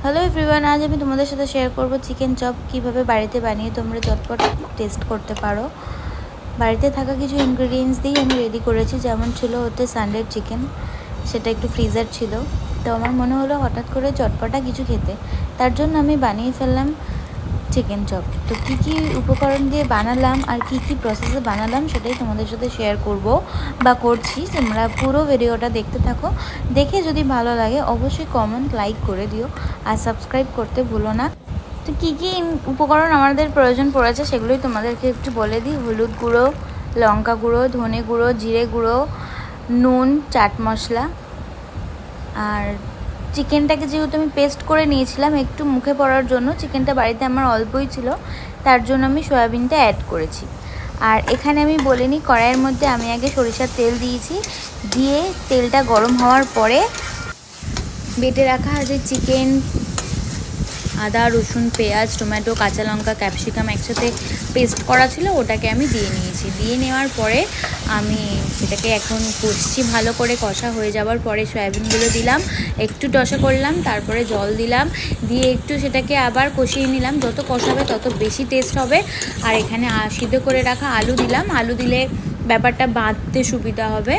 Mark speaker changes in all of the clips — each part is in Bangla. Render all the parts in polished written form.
Speaker 1: হ্যালো এভরিওয়ান, আজ আমি তোমাদের সাথে শেয়ার করব চিকেন চপ কীভাবে বাড়িতে বানিয়ে তোমরা চটপট টেস্ট করতে পারো। বাড়িতে থাকা কিছু ইনগ্রেডিয়েন্টস দিয়েই আমি রেডি করেছি। যেমন ছিল হচ্ছে সানডের চিকেন, সেটা একটু ফ্রিজার ছিল, তো আমার মনে হলো হঠাৎ করে চটপটা কিছু খেতে, তার জন্য আমি বানিয়ে ফেললাম চিকেন চপ। তো কী কী উপকরণ দিয়ে বানালাম আর কী কী প্রসেসে বানালাম সেটাই তোমাদের সাথে শেয়ার করব বা করছি। তোমরা পুরো ভিডিওটা দেখতে থাকো, দেখে যদি ভালো লাগে অবশ্যই কমেন্ট লাইক করে দিও আর সাবস্ক্রাইব করতে ভুলো না। তো কী কী উপকরণ আমাদের প্রয়োজন পড়েছে সেগুলোই তোমাদেরকে একটু বলে দিই। হলুদ গুঁড়ো, লঙ্কা গুঁড়ো, ধনে গুঁড়ো, জিরে গুঁড়ো, নুন, চাট মশলা। আর চিকেনটাকে যেহেতু আমি পেস্ট করে নিয়েছিলাম একটু মুখে পড়ার জন্য, চিকেনটা বাড়িতে আমার অল্পই ছিল, তার জন্য আমি সয়াবিনটা অ্যাড করেছি। আর এখানে আমি বলে নিই, কড়াইয়ের মধ্যে আমি আগে সরিষার তেল দিয়েছি, দিয়ে তেলটা গরম হওয়ার পরে বেটে রাখা যে চিকেন, আদা রসুন পেঁয়াজ টমেটো কাঁচা লঙ্কা ক্যাপসিকাম একসাথে পেস্ট করা ছিল, ওটাকে আমি দিয়ে নিয়েছি। দিয়ে নেওয়ার পরে আমি সেটাকে এখন কষছি ভালো করে। কষা হয়ে যাওয়ার পরে সয়াবিনগুলো দিলাম, একটু টসা করলাম, তারপরে জল দিলাম, দিয়ে একটু সেটাকে আবার কষিয়ে নিলাম। যত কষাবে তত বেশি টেস্ট হবে। আর এখানে সিদ্ধ করে রাখা আলু দিলাম, আলু দিলে ব্যাপারটা বাঁধতে সুবিধা হবে।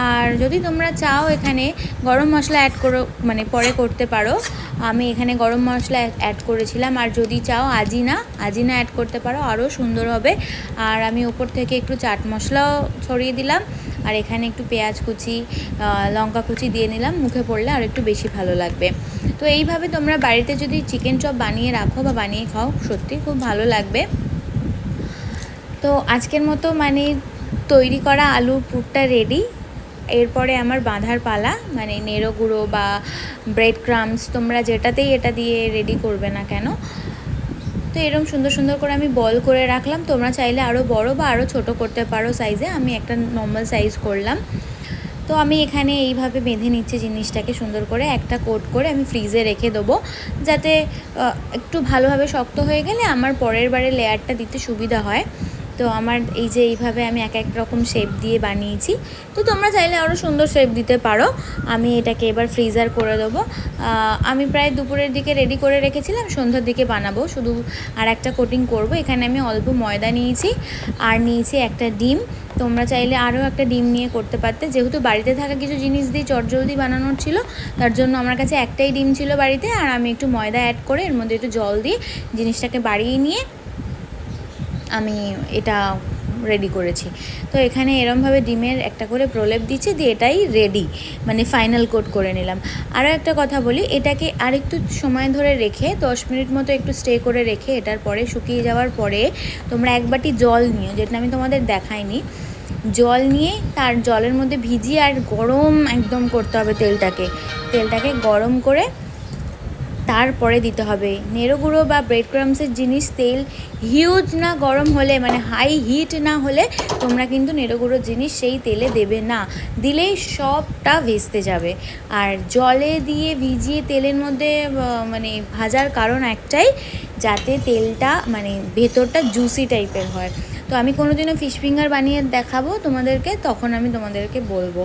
Speaker 1: আর যদি তোমরা চাও এখানে গরম মশলা অ্যাড করো, মানে পরে করতে পারো। আমি এখানে গরম মশলা অ্যাড করেছিলাম। আর যদি চাও আজিনা অ্যাড করতে পারো, আরও সুন্দর হবে। আর আমি ওপর থেকে একটু চাট মশলাও ছড়িয়ে দিলাম। আর এখানে একটু পেঁয়াজ কুচি, লঙ্কা কুচি দিয়ে নিলাম, মুখে পড়লে আর একটু বেশি ভালো লাগবে। তো এইভাবে তোমরা বাড়িতে যদি চিকেন চপ বানিয়ে রাখো বা বানিয়ে খাও, সত্যি খুব ভালো লাগবে। তো আজকের মতো মানে তৈরি করা আলুর পুরটা রেডি। এরপরে আমার বাঁধার পালা, মানে নেড়ো গুঁড়ো বা ব্রেড ক্রামস, তোমরা যেটাতেই এটা দিয়ে রেডি করবে না কেন। তো এরকম সুন্দর সুন্দর করে আমি বল করে রাখলাম। তোমরা চাইলে আরও বড় বা আরও ছোট করতে পারো সাইজে, আমি একটা নর্মাল সাইজ করলাম। তো আমি এখানে এইভাবে বেঁধে নিচ্ছি জিনিসটাকে সুন্দর করে, একটা কোট করে আমি ফ্রিজে রেখে দেবো, যাতে একটু ভালোভাবে শক্ত হয়ে গেলে আমার পরের বারে লেয়ারটা দিতে সুবিধা হয়। তো আমার এই যে এইভাবে আমি এক এক রকম শেপ দিয়ে বানিয়েছি। তো তোমরা চাইলে আরও সুন্দর শেপ দিতে পারো। আমি এটাকে এবার ফ্রিজার করে দেবো। আমি প্রায় দুপুরের দিকে রেডি করে রেখেছিলাম, সন্ধ্যার দিকে বানাবো শুধু। আর একটা কোটিং করব। এখানে আমি অল্প ময়দা নিয়েছি আর নিয়েছি একটা ডিম। তোমরা চাইলে আরও একটা ডিম নিয়ে করতে পারতে। যেহেতু বাড়িতে থাকা কিছু জিনিস দিয়ে চটজলদি বানানোর ছিল, তার জন্য আমার কাছে একটাই ডিম ছিল বাড়িতে। আর আমি একটু ময়দা অ্যাড করে এর মধ্যে একটু জল দিয়ে জিনিসটাকে বাড়িয়ে নিয়ে আমি এটা রেডি করেছি। তো এখানে এরমভাবে ডিমের একটা করে প্রলেপ দিচ্ছি, দিয়ে এটাই রেডি, মানে ফাইনাল কোট করে নিলাম। আরও একটা কথা বলি, এটাকে আরেকটু সময় ধরে রেখে 10 মিনিট মতো একটু স্টে করে রেখে এটার পরে শুকিয়ে যাওয়ার পরে তোমরা এক বাটি জল নিও, যেটা আমি তোমাদের দেখাইনি। জল নিয়ে তার জলের মধ্যে ভিজিয়ে আর গরম একদম করতে হবে তেলটাকে গরম করে তারপরে দিতে হবে নেড়ো গুঁড়ো বা ব্রেড ক্রামসের জিনিস। তেল হিউজ না গরম হলে, মানে হাই হিট না হলে তোমরা কিন্তু নেড়ো গুঁড়োর জিনিস সেই তেলে দেবে না, দিলেই সবটা ভেস্তে যাবে। আর জলে দিয়ে ভিজিয়ে তেলের মধ্যে মানে ভাজার কারণ একটাই, যাতে তেলটা মানে ভেতরটা জুসি টাইপের হয়। তো আমি কোনোদিনও ফিশ ফিঙ্গার বানিয়ে দেখাবো তোমাদেরকে, তখন আমি তোমাদেরকে বলবো।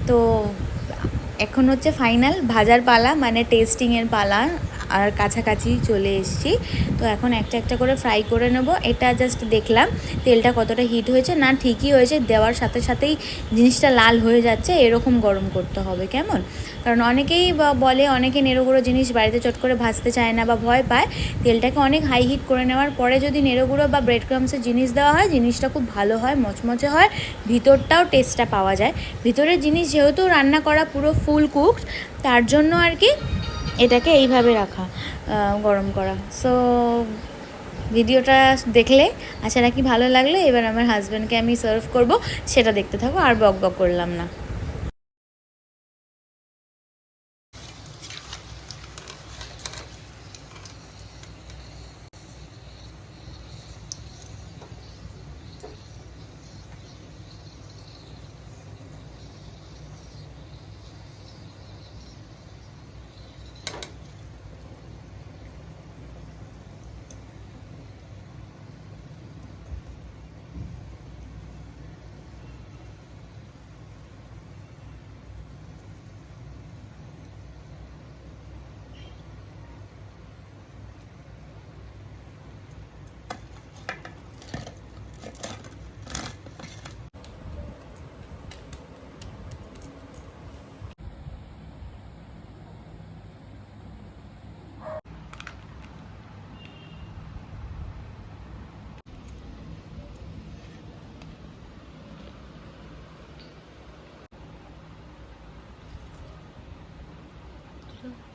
Speaker 1: তো এখন হচ্ছে ফাইনাল ভাজার পালা, মানে টেস্টিংয়ের পালা, আর কাছাকাছি চলে এসেছি। তো এখন একটা একটা করে ফ্রাই করে নেব। এটা জাস্ট দেখলাম তেলটা কতটা হিট হয়েছে, না ঠিকই হয়েছে, দেওয়ার সাথে সাথেই জিনিসটা লাল হয়ে যাচ্ছে, এরকম গরম করতে হবে কেমন। কারণ অনেকেই বলে, অনেকে নেড়ো গুঁড়ো জিনিস বাড়িতে চট করে ভাজতে চায় না বা ভয় পায়। তেলটাকে অনেক হাই হিট করে নেওয়ার পরে যদি নেড়ো গুঁড়ো বা ব্রেড ক্রামসের জিনিস দেওয়া হয়, জিনিসটা খুব ভালো হয়, মচমচে হয়, ভিতরটাও টেস্টটা পাওয়া যায়। ভিতরের জিনিস যেহেতু রান্না করা পুরো ফুল কুকড, তার জন্য আর কি এটাকে এইভাবে রাখা, গরম করা। সো ভিডিওটা দেখলে আশা রাখি ভালো লাগলো। এবার আমার হাজব্যান্ডকে আমি সার্ভ করব, সেটা দেখতে থাকো, আর বক বক করলাম না। So